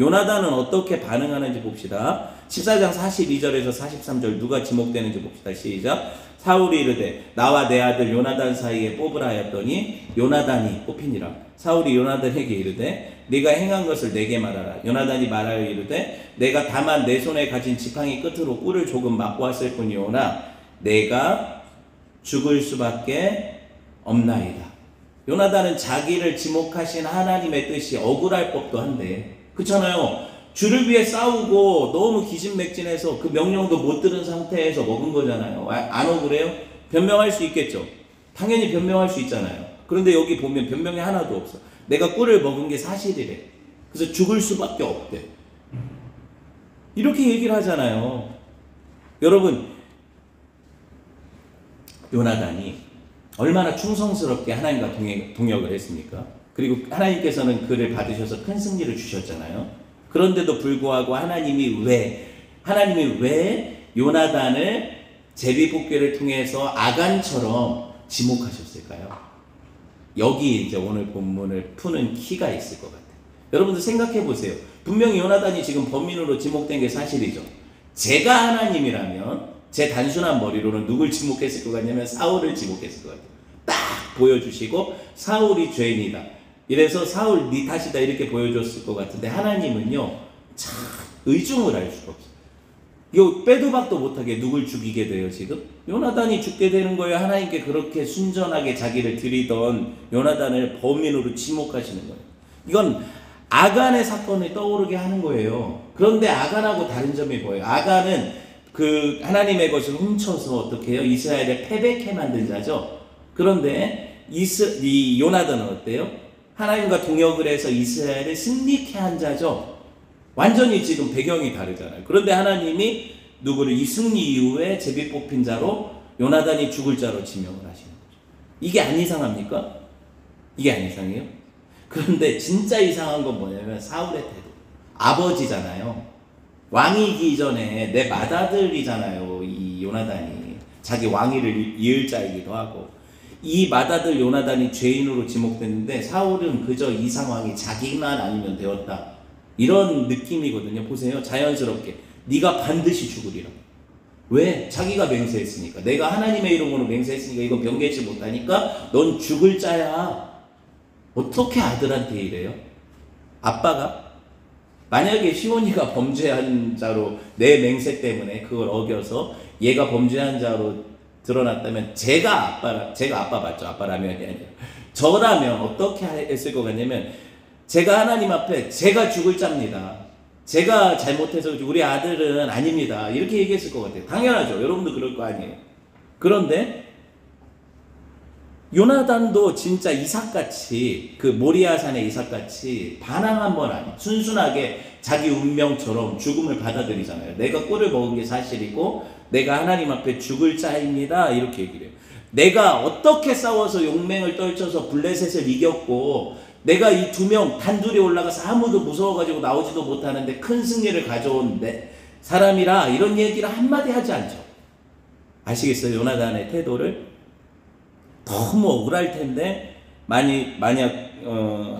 요나단은 어떻게 반응하는지 봅시다. 14장 42절에서 43절 누가 지목되는지 봅시다. 시작. 사울이 이르되 나와 내 아들 요나단 사이에 뽑으라 하였더니 요나단이 뽑히니라. 사울이 요나단에게 이르되 네가 행한 것을 내게 말하라. 요나단이 말하여 이르되 내가 다만 내 손에 가진 지팡이 끝으로 꿀을 조금 맛보았을 뿐이오나 내가 죽을 수밖에 없나이다. 요나단은 자기를 지목하신 하나님의 뜻이 억울할 법도 한데 그렇잖아요. 주를 위해 싸우고 너무 기진맥진해서 그 명령도 못 들은 상태에서 먹은 거잖아요. 안 억울해요? 변명할 수 있겠죠. 당연히 변명할 수 있잖아요. 그런데 여기 보면 변명이 하나도 없어. 내가 꿀을 먹은 게 사실이래. 그래서 죽을 수밖에 없대. 이렇게 얘기를 하잖아요. 여러분, 요나단이 얼마나 충성스럽게 하나님과 동역을 했습니까? 그리고 하나님께서는 그를 받으셔서 큰 승리를 주셨잖아요. 그런데도 불구하고 하나님이 왜 요나단을 제비뽑기를 통해서 아간처럼 지목하셨을까요? 여기 이제 오늘 본문을 푸는 키가 있을 것 같아요. 여러분들 생각해 보세요. 분명히 요나단이 지금 범인으로 지목된 게 사실이죠. 제가 하나님이라면 제 단순한 머리로는 누굴 지목했을 것 같냐면 사울을 지목했을 것 같아요. 딱 보여주시고 사울이 죄인이다. 이래서 사울 네 탓이다 이렇게 보여줬을 것 같은데 하나님은요 참 의중을 알 수가 없어요. 이거 빼도 박도 못하게 누굴 죽이게 돼요 지금? 요나단이 죽게 되는 거예요. 하나님께 그렇게 순전하게 자기를 드리던 요나단을 범인으로 지목하시는 거예요. 이건 아간의 사건을 떠오르게 하는 거예요. 그런데 아간하고 다른 점이 뭐예요? 아간은 그 하나님의 것을 훔쳐서 어떻게 해요? 이스라엘을 패배케 만든 자죠. 그런데 이 요나단은 어때요? 하나님과 동역을 해서 이스라엘을 승리케 한 자죠. 완전히 지금 배경이 다르잖아요. 그런데 하나님이 누구를 이 승리 이후에 제비 뽑힌 자로 요나단이 죽을 자로 지명을 하시는 거죠. 이게 안 이상합니까? 이게 안 이상해요? 그런데 진짜 이상한 건 뭐냐면 사울의 태도. 아버지잖아요. 왕이기 전에 내 맏아들이잖아요. 이 요나단이. 자기 왕위를 이을 자이기도 하고. 이 맏아들 요나단이 죄인으로 지목됐는데 사울은 그저 이 상황이 자기만 아니면 되었다. 이런 느낌이거든요. 보세요. 자연스럽게 네가 반드시 죽으리라. 왜? 자기가 맹세했으니까. 내가 하나님의 이름으로 맹세했으니까 이거 변개치 못하니까 넌 죽을 자야. 어떻게 아들한테 이래요? 아빠가? 만약에 시온이가 범죄한 자로 내 맹세 때문에 그걸 어겨서 얘가 범죄한 자로 드러났다면 제가 아빠 맞죠? 아빠라면이 아니라 저라면 어떻게 했을 것 같냐면 제가 하나님 앞에 제가 죽을 자입니다. 제가 잘못해서 우리 아들은 아닙니다. 이렇게 얘기했을 것 같아요. 당연하죠. 여러분도 그럴 거 아니에요. 그런데 요나단도 진짜 이삭같이 그 모리아산의 이삭같이 반항 한 번 아니에요. 순순하게 자기 운명처럼 죽음을 받아들이잖아요. 내가 꿀을 먹은 게 사실이고 내가 하나님 앞에 죽을 자입니다. 이렇게 얘기를 해요. 내가 어떻게 싸워서 용맹을 떨쳐서 블레셋을 이겼고 내가 이 두 명 단둘이 올라가서 아무도 무서워가지고 나오지도 못하는데 큰 승리를 가져온 사람이라 이런 얘기를 한마디 하지 않죠. 아시겠어요? 요나단의 태도를. 너무 억울할 텐데 만약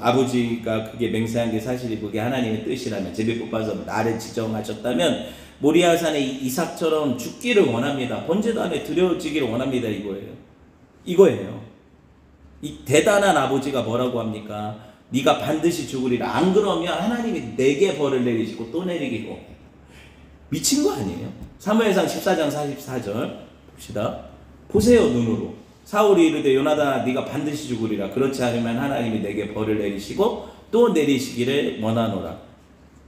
아버지가 그게 맹세한 게 사실이고 그게 하나님의 뜻이라면 제비 뽑아서 나를 지정하셨다면 모리아산의 이삭처럼 죽기를 원합니다. 번제단에 드려지기를 원합니다. 이거예요. 이 대단한 아버지가 뭐라고 합니까? 네가 반드시 죽으리라. 안 그러면 하나님이 내게 벌을 내리시고 또 내리기로 해요. 미친 거 아니에요? 사무엘상 14장 44절 봅시다. 보세요 눈으로. 사울이 이르되 요나단아 네가 반드시 죽으리라. 그렇지 않으면 하나님이 내게 벌을 내리시고 또 내리시기를 원하노라.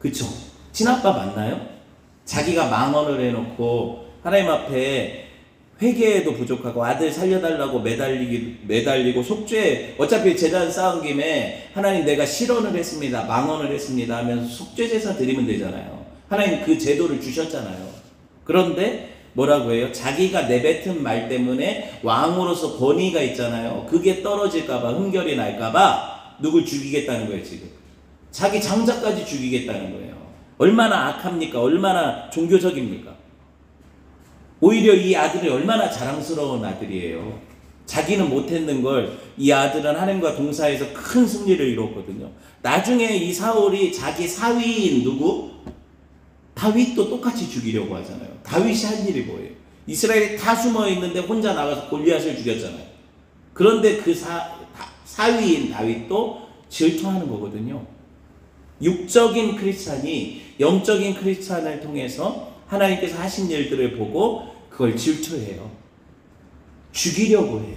그쵸? 친아빠 맞나요? 자기가 망언을 해놓고 하나님 앞에 회개에도 부족하고 아들 살려달라고 매달리고 속죄 어차피 제단 쌓은 김에 하나님 내가 실언을 했습니다. 망언을 했습니다 하면서 속죄 제사 드리면 되잖아요. 하나님 그 제도를 주셨잖아요. 그런데 뭐라고 해요? 자기가 내뱉은 말 때문에 왕으로서 권위가 있잖아요. 그게 떨어질까봐 흠결이 날까봐 누굴 죽이겠다는 거예요. 지금 자기 장자까지 죽이겠다는 거예요. 얼마나 악합니까? 얼마나 종교적입니까? 오히려 이 아들이 얼마나 자랑스러운 아들이에요. 자기는 못했는 걸 이 아들은 하나님과 동사해서 큰 승리를 이뤘거든요. 나중에 이 사울이 자기 사위인 누구? 다윗도 똑같이 죽이려고 하잖아요. 다윗이 한 일이 뭐예요? 이스라엘이 다 숨어 있는데 혼자 나가서 골리앗을 죽였잖아요. 그런데 그 사위인 다윗도 질투하는 거거든요. 육적인 크리스찬이 영적인 크리스찬을 통해서 하나님께서 하신 일들을 보고 그걸 질투해요. 죽이려고 해요.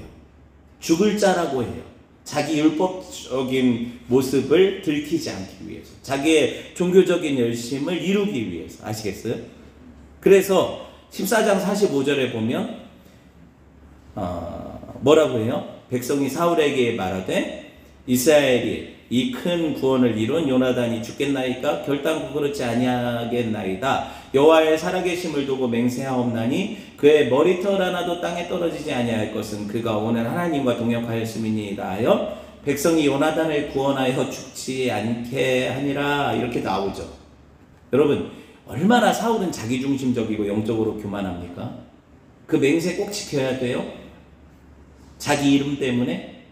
죽을 자라고 해요. 자기 율법적인 모습을 들키지 않기 위해서. 자기의 종교적인 열심을 이루기 위해서. 아시겠어요? 그래서 14장 45절에 보면 뭐라고 해요? 백성이 사울에게 말하되 이스라엘이 이 큰 구원을 이룬 요나단이 죽겠나이까? 결단코 그렇지 아니하겠나이다. 여호와의 살아계심을 두고 맹세하옵나니 그의 머리털 하나도 땅에 떨어지지 아니할 것은 그가 오늘 하나님과 동역하였음이니이다 하여 백성이 요나단을 구원하여 죽지 않게 하니라. 이렇게 나오죠. 여러분 얼마나 사울은 자기중심적이고 영적으로 교만합니까? 그 맹세 꼭 지켜야 돼요. 자기 이름 때문에.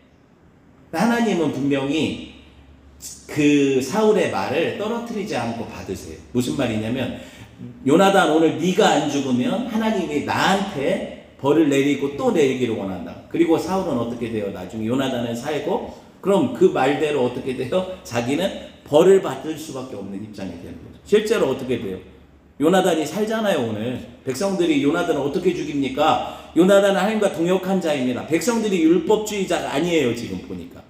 하나님은 분명히 그 사울의 말을 떨어뜨리지 않고 받으세요. 무슨 말이냐면 요나단 오늘 네가 안 죽으면 하나님이 나한테 벌을 내리고 또 내리기를 원한다. 그리고 사울은 어떻게 돼요? 나중에 요나단은 살고 그럼 그 말대로 어떻게 돼요? 자기는 벌을 받을 수밖에 없는 입장이 되는 거죠. 실제로 어떻게 돼요? 요나단이 살잖아요. 오늘 백성들이 요나단을 어떻게 죽입니까? 요나단은 하나님과 동역한 자입니다. 백성들이 율법주의자가 아니에요. 지금 보니까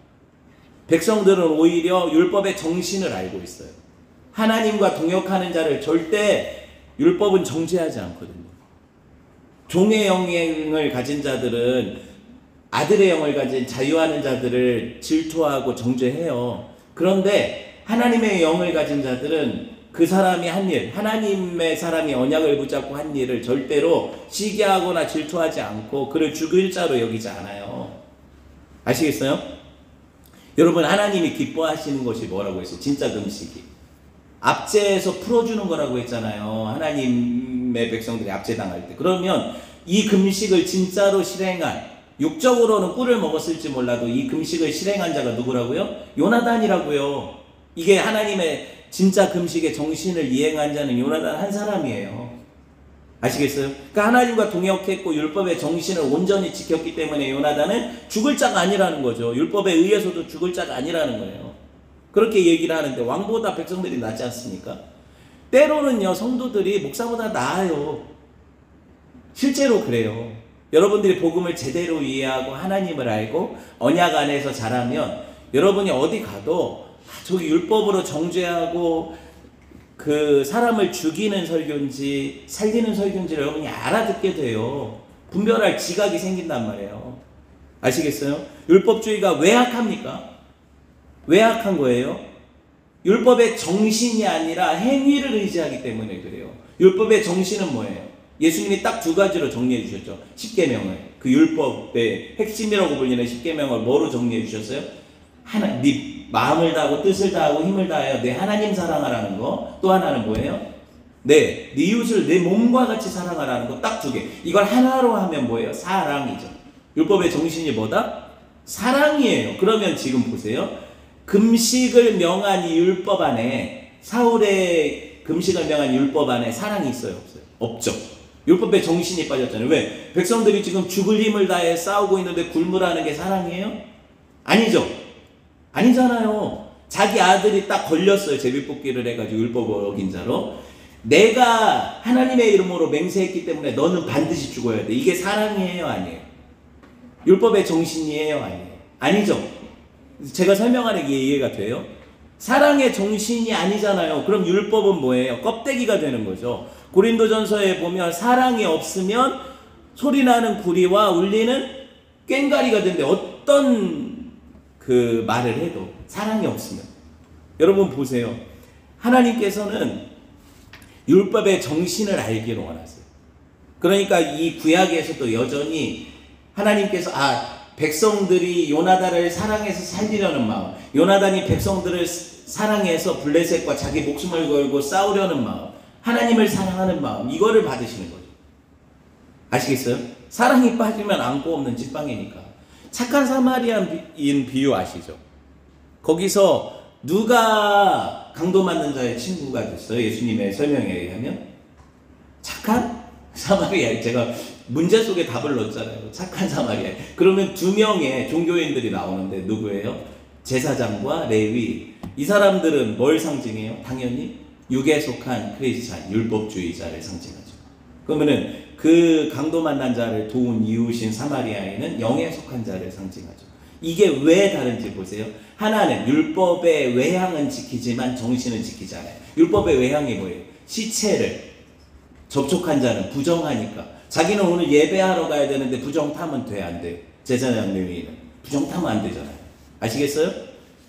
백성들은 오히려 율법의 정신을 알고 있어요. 하나님과 동역하는 자를 절대 율법은 정죄하지 않거든요. 종의 영을 가진 자들은 아들의 영을 가진 자유하는 자들을 질투하고 정죄해요. 그런데 하나님의 영을 가진 자들은 그 사람이 한 일, 하나님의 사람이 언약을 붙잡고 한 일을 절대로 시기하거나 질투하지 않고 그를 죽일 자로 여기지 않아요. 아시겠어요? 여러분, 하나님이 기뻐하시는 것이 뭐라고 했어요? 진짜 금식이 압제에서 풀어주는 거라고 했잖아요. 하나님의 백성들이 압제당할 때. 그러면 이 금식을 진짜로 실행한, 육적으로는 꿀을 먹었을지 몰라도 이 금식을 실행한 자가 누구라고요? 요나단이라고요. 이게 하나님의 진짜 금식의 정신을 이행한 자는 요나단 한 사람이에요. 아시겠어요? 그러니까 하나님과 동역했고 율법의 정신을 온전히 지켰기 때문에 요나단은 죽을 자가 아니라는 거죠. 율법에 의해서도 죽을 자가 아니라는 거예요. 그렇게 얘기를 하는데 왕보다 백성들이 낫지 않습니까? 때로는요, 성도들이 목사보다 나아요. 실제로 그래요. 여러분들이 복음을 제대로 이해하고 하나님을 알고 언약 안에서 자라면 여러분이 어디 가도 저기 율법으로 정죄하고 그 사람을 죽이는 설교인지 살리는 설교인지를 여러분이 알아듣게 돼요. 분별할 지각이 생긴단 말이에요. 아시겠어요? 율법주의가 왜 악합니까? 왜 악한 거예요? 율법의 정신이 아니라 행위를 의지하기 때문에 그래요. 율법의 정신은 뭐예요? 예수님이 딱 두 가지로 정리해 주셨죠. 십계명을. 그 율법의 핵심이라고 불리는 십계명을 뭐로 정리해 주셨어요? 하나, 네 마음을 다하고 뜻을 다하고 힘을 다하여 내 하나님 사랑하라는 거. 또 하나는 뭐예요? 네 이웃을 내 몸과 같이 사랑하라는 거. 딱 두 개. 이걸 하나로 하면 뭐예요? 사랑이죠. 율법의 정신이 뭐다? 사랑이에요. 그러면 지금 보세요. 금식을 명한 이 율법 안에, 사울의 금식을 명한 율법 안에 사랑이 있어요? 없어요? 없죠. 율법의 정신이 빠졌잖아요. 왜? 백성들이 지금 죽을 힘을 다해 싸우고 있는데 굶으라는 게 사랑이에요? 아니죠. 아니잖아요. 자기 아들이 딱 걸렸어요. 제비뽑기를 해가지고 율법을 어긴 자로. 내가 하나님의 이름으로 맹세했기 때문에 너는 반드시 죽어야 돼. 이게 사랑이에요? 아니에요? 율법의 정신이에요? 아니에요? 아니죠. 제가 설명하는 게 이해가 돼요? 사랑의 정신이 아니잖아요. 그럼 율법은 뭐예요? 껍데기가 되는 거죠. 고린도전서에 보면 사랑이 없으면 소리나는 구리와 울리는 꽹과리가 되는데 어떤 그 말을 해도 사랑이 없으면, 여러분 보세요. 하나님께서는 율법의 정신을 알기를 원하세요. 그러니까 이 구약에서도 여전히 하나님께서 백성들이 요나단을 사랑해서 살리려는 마음, 요나단이 백성들을 사랑해서 블레셋과 자기 목숨을 걸고 싸우려는 마음, 하나님을 사랑하는 마음, 이거를 받으시는 거죠. 아시겠어요? 사랑이 빠지면 안고 없는 찐빵이니까. 착한 사마리아인 비유 아시죠? 거기서 누가 강도 맞는 자의 친구가 됐어요? 예수님의 설명에 의하면 착한 사마리아. 제가 문제 속에 답을 넣었잖아요. 착한 사마리아. 그러면 두 명의 종교인들이 나오는데 누구예요? 제사장과 레위. 이 사람들은 뭘 상징해요? 당연히 육에 속한 크리스찬, 율법주의자를 상징하죠. 그러면은 그 강도 만난 자를 도운 이웃인 사마리아인은 영에 속한 자를 상징하죠. 이게 왜 다른지 보세요. 하나는 율법의 외향은 지키지만 정신은 지키지 않아요. 율법의 외향이 뭐예요? 시체를 접촉한 자는 부정하니까. 자기는 오늘 예배하러 가야 되는데 부정 타면 돼, 안 돼요? 제사장 레위인은 부정 타면 안 되잖아요. 아시겠어요?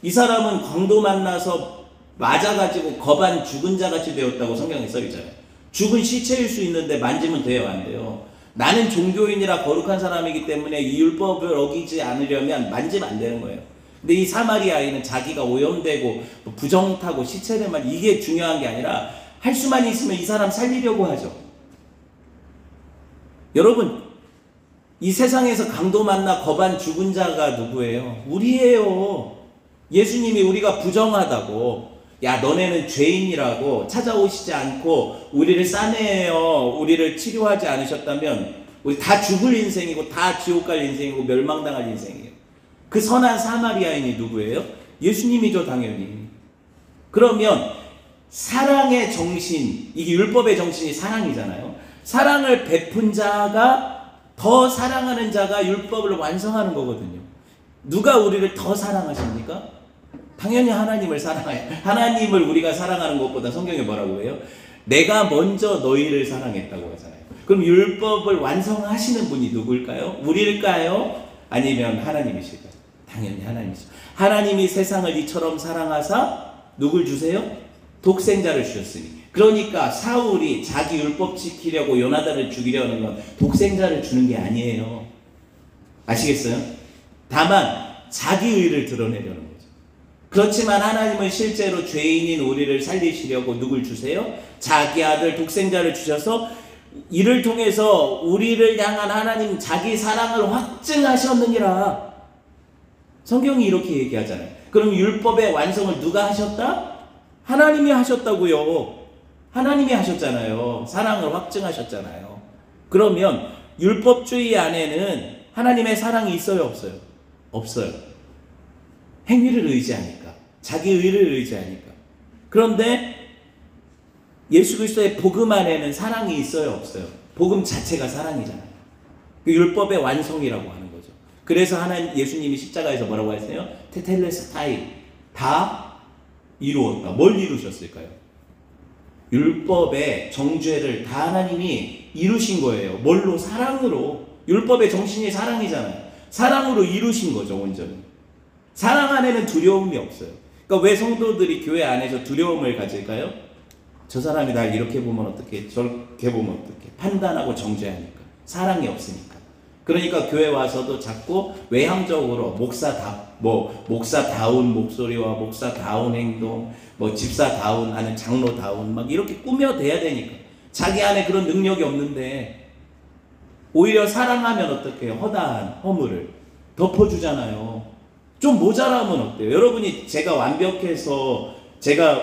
이 사람은 강도 만나서 맞아가지고 거반 죽은 자같이 되었다고 성경에 써있잖아요. 죽은 시체일 수 있는데 만지면 돼요, 안 돼요? 나는 종교인이라 거룩한 사람이기 때문에 이 율법을 어기지 않으려면 만지면 안 되는 거예요. 근데 이 사마리아인은 자기가 오염되고 부정 타고 시체를만, 이게 중요한 게 아니라 할 수만 있으면 이 사람 살리려고 하죠. 여러분, 이 세상에서 강도 만나 거반 죽은 자가 누구예요? 우리예요. 예수님이 우리가 부정하다고, 야 너네는 죄인이라고 찾아오시지 않고 우리를 싸매어 우리를 치료하지 않으셨다면 우리 다 죽을 인생이고 다 지옥 갈 인생이고 멸망당할 인생이에요. 그 선한 사마리아인이 누구예요? 예수님이죠, 당연히. 그러면 사랑의 정신, 이게 율법의 정신이 사랑이잖아요. 사랑을 베푼 자가, 더 사랑하는 자가 율법을 완성하는 거거든요. 누가 우리를 더 사랑하십니까? 당연히 하나님을 사랑해요. 하나님을 우리가 사랑하는 것보다 성경에 뭐라고 해요? 내가 먼저 너희를 사랑했다고 하잖아요. 그럼 율법을 완성하시는 분이 누굴까요? 우리일까요? 아니면 하나님이실까요? 당연히 하나님이죠. 하나님이 세상을 이처럼 사랑하사 누굴 주세요? 독생자를 주셨으니. 그러니까 사울이 자기 율법 지키려고 요나단을 죽이려는 건 독생자를 주는 게 아니에요. 아시겠어요? 다만 자기 의를 드러내려는 거죠. 그렇지만 하나님은 실제로 죄인인 우리를 살리시려고 누굴 주세요? 자기 아들 독생자를 주셔서 이를 통해서 우리를 향한 하나님 자기 사랑을 확증하셨느니라. 성경이 이렇게 얘기하잖아요. 그럼 율법의 완성을 누가 하셨다? 하나님이 하셨다고요. 하나님이 하셨잖아요. 사랑을 확증하셨잖아요. 그러면 율법주의 안에는 하나님의 사랑이 있어요, 없어요? 없어요. 행위를 의지하니까, 자기 의를 의지하니까. 그런데 예수 그리스도의 복음 안에는 사랑이 있어요, 없어요? 복음 자체가 사랑이잖아요. 그 율법의 완성이라고 하는 거죠. 그래서 예수님이 십자가에서 뭐라고 하세요? 테텔레스타이, 다 이루었다. 뭘 이루셨을까요? 율법의 정죄를 다 하나님이 이루신 거예요. 뭘로? 사랑으로. 율법의 정신이 사랑이잖아요. 사랑으로 이루신 거죠, 온전히. 사랑 안에는 두려움이 없어요. 그러니까 왜 성도들이 교회 안에서 두려움을 가질까요? 저 사람이 날 이렇게 보면 어떻게, 저렇게 보면 어떻게, 판단하고 정죄하니까. 사랑이 없으니까. 그러니까 교회 와서도 자꾸 외향적으로 목사다운 목소리와 목사다운 행동, 집사다운, 아니 장로다운 막 이렇게 꾸며대야 되니까. 자기 안에 그런 능력이 없는데 오히려 사랑하면 어떻게 해요? 허다한 허물을 덮어주잖아요. 좀 모자라면 어때요? 여러분이 제가 완벽해서 제가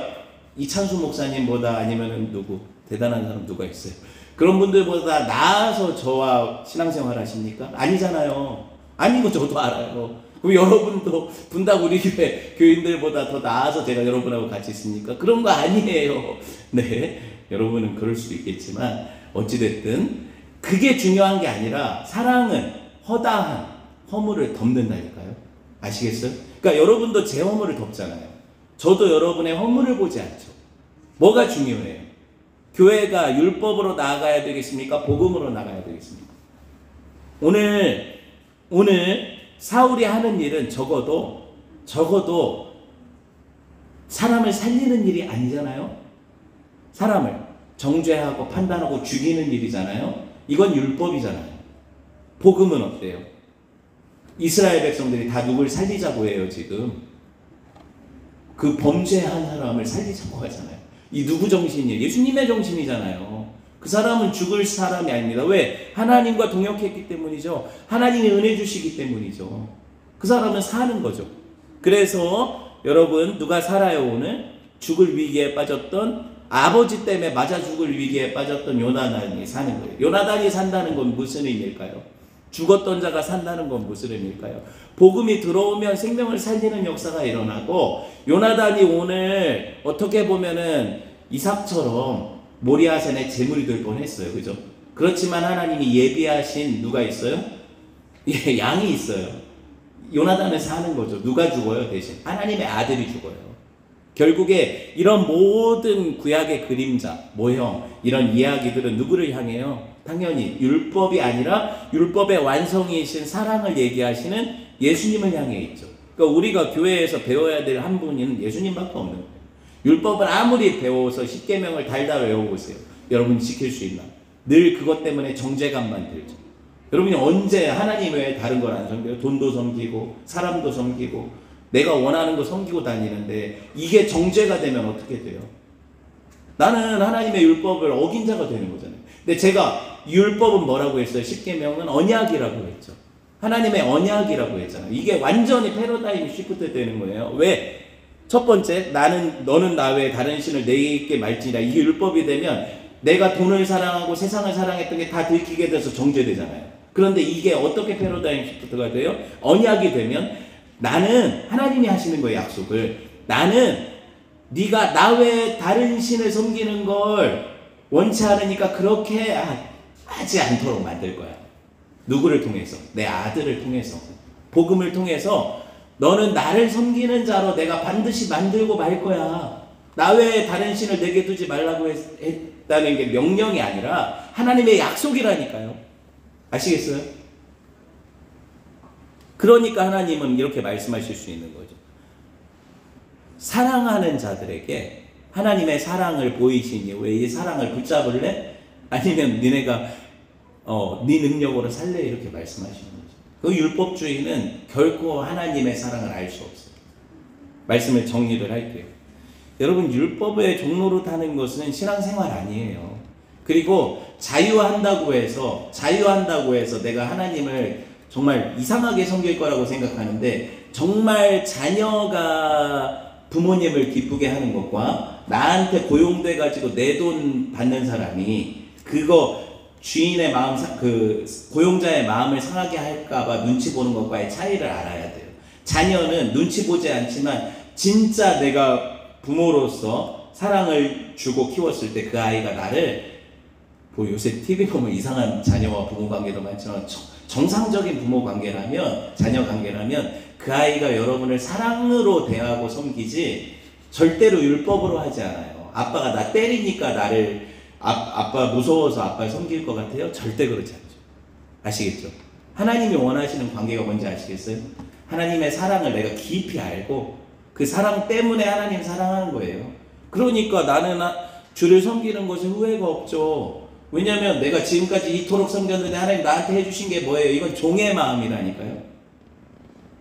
이찬수 목사님보다 아니면은 누구 대단한 사람 누가 있어요? 그런 분들보다 나아서 저와 신앙생활 하십니까? 아니잖아요. 아니고 저도 알아요. 그럼 여러분도 분당 우리 교회 교인들보다 더 나아서 제가 여러분하고 같이 있습니까? 그런 거 아니에요. 네, 여러분은 그럴 수도 있겠지만 어찌됐든 그게 중요한 게 아니라 사랑은 허다한 허물을 덮는다니까요. 아시겠어요? 그러니까 여러분도 제 허물을 덮잖아요. 저도 여러분의 허물을 보지 않죠. 뭐가 중요해요? 교회가 율법으로 나아가야 되겠습니까? 복음으로 나가야 되겠습니까? 오늘 사울이 하는 일은 적어도 사람을 살리는 일이 아니잖아요. 사람을 정죄하고 판단하고 죽이는 일이잖아요. 이건 율법이잖아요. 복음은 어때요? 이스라엘 백성들이 다 누굴 살리자고 해요, 지금. 그 범죄한 사람을 살리자고 하잖아요. 이 누구 정신이에요? 예수님의 정신이잖아요. 그 사람은 죽을 사람이 아닙니다. 왜? 하나님과 동역했기 때문이죠. 하나님이 은혜 주시기 때문이죠. 그 사람은 사는 거죠. 그래서 여러분 누가 살아요 오늘? 죽을 위기에 빠졌던 아버지 때문에 맞아 죽을 위기에 빠졌던 요나단이 사는 거예요. 요나단이 산다는 건 무슨 의미일까요? 죽었던 자가 산다는 건 무슨 의미일까요? 복음이 들어오면 생명을 살리는 역사가 일어나고 요나단이 오늘 어떻게 보면은 이삭처럼 모리아산에 제물이 될 뻔했어요. 그죠? 그렇지만 하나님이 예비하신 누가 있어요? 예, 양이 있어요. 요나단은 사는 거죠. 누가 죽어요 대신? 하나님의 아들이 죽어요. 결국에 이런 모든 구약의 그림자, 모형 이런 이야기들은 누구를 향해요? 당연히 율법이 아니라 율법의 완성이신 사랑을 얘기하시는 예수님을 향해 있죠. 그러니까 우리가 교회에서 배워야 될 한 분은 예수님밖에 없는 거예요. 율법을 아무리 배워서 십계명을 달달 외워보세요. 여러분 지킬 수 있나? 늘 그것 때문에 정죄감만 들죠. 여러분이 언제 하나님 외에 다른 걸 안 섬겨요? 돈도 섬기고 사람도 섬기고 내가 원하는 거 섬기고 다니는데 이게 정죄가 되면 어떻게 돼요? 나는 하나님의 율법을 어긴 자가 되는 거잖아요. 근데 제가 율법은 뭐라고 했어요? 십계명은 언약이라고 했죠. 하나님의 언약이라고 했잖아요. 이게 완전히 패러다임 시프트 되는 거예요. 왜? 첫 번째, 너는 나 외에 다른 신을 내게 말지니라. 이게 율법이 되면 내가 돈을 사랑하고 세상을 사랑했던 게 다 들키게 돼서 정죄되잖아요. 그런데 이게 어떻게 패러다임 시프트가 돼요? 언약이 되면 나는 하나님이 하시는 거예요, 약속을. 나는 네가 나 외에 다른 신을 섬기는 걸 원치 않으니까 그렇게 하지 않도록 만들 거야. 누구를 통해서? 내 아들을 통해서. 복음을 통해서 너는 나를 섬기는 자로 내가 반드시 만들고 말 거야. 나 외에 다른 신을 내게 두지 말라고 했다는 게 명령이 아니라 하나님의 약속이라니까요. 아시겠어요? 그러니까 하나님은 이렇게 말씀하실 수 있는 거죠. 사랑하는 자들에게 하나님의 사랑을 보이시니 왜 이 사랑을 붙잡을래? 아니면 니네가 네 능력으로 살래? 이렇게 말씀하시는 거죠. 그 율법주의는 결코 하나님의 사랑을 알 수 없어요. 말씀을 정리를 할게요. 여러분, 율법의 종로로 타는 것은 신앙생활 아니에요. 그리고 자유한다고 해서 내가 하나님을 정말 이상하게 섬길 거라고 생각하는데, 정말 자녀가 부모님을 기쁘게 하는 것과 나한테 고용돼 가지고 내 돈 받는 사람이 그거 주인의 마음, 그 고용자의 마음을 상하게 할까봐 눈치 보는 것과의 차이를 알아야 돼요. 자녀는 눈치 보지 않지만 진짜 내가 부모로서 사랑을 주고 키웠을 때 그 아이가 나를, 뭐 요새 TV 보면 이상한 자녀와 부모 관계도 많지만 정상적인 부모 관계라면, 자녀 관계라면 그 아이가 여러분을 사랑으로 대하고 섬기지 절대로 율법으로 하지 않아요. 아빠가 나 때리니까 나를 아빠 무서워서 아빠를 섬길 것 같아요? 절대 그렇지 않죠. 아시겠죠? 하나님이 원하시는 관계가 뭔지 아시겠어요? 하나님의 사랑을 내가 깊이 알고 그 사랑 때문에 하나님 사랑하는 거예요. 그러니까 나는 주를 섬기는 것에 후회가 없죠. 왜냐하면 내가 지금까지 이토록 섬겼는데 하나님 나한테 해주신 게 뭐예요? 이건 종의 마음이라니까요.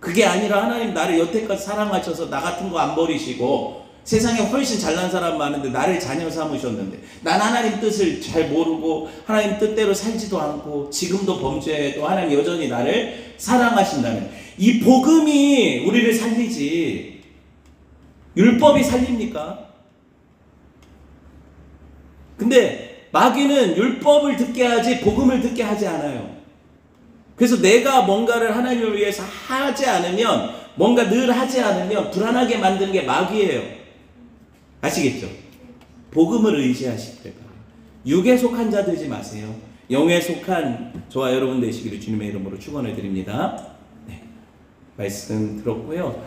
그게 아니라 하나님 나를 여태까지 사랑하셔서 나 같은 거 안 버리시고 세상에 훨씬 잘난 사람 많은데 나를 자녀 삼으셨는데 난 하나님 뜻을 잘 모르고 하나님 뜻대로 살지도 않고 지금도 범죄해도 하나님 여전히 나를 사랑하신다는 이 복음이 우리를 살리지 율법이 살립니까? 근데 마귀는 율법을 듣게 하지 복음을 듣게 하지 않아요. 그래서 내가 뭔가를 하나님을 위해서 하지 않으면, 뭔가 늘 하지 않으면 불안하게 만드는 게 마귀예요. 아시겠죠? 복음을 의지하시길 바라요. 육에 속한 자 되지 마세요. 영에 속한 저와 여러분 되시기를 주님의 이름으로 축원을 드립니다. 네, 말씀 들었고요.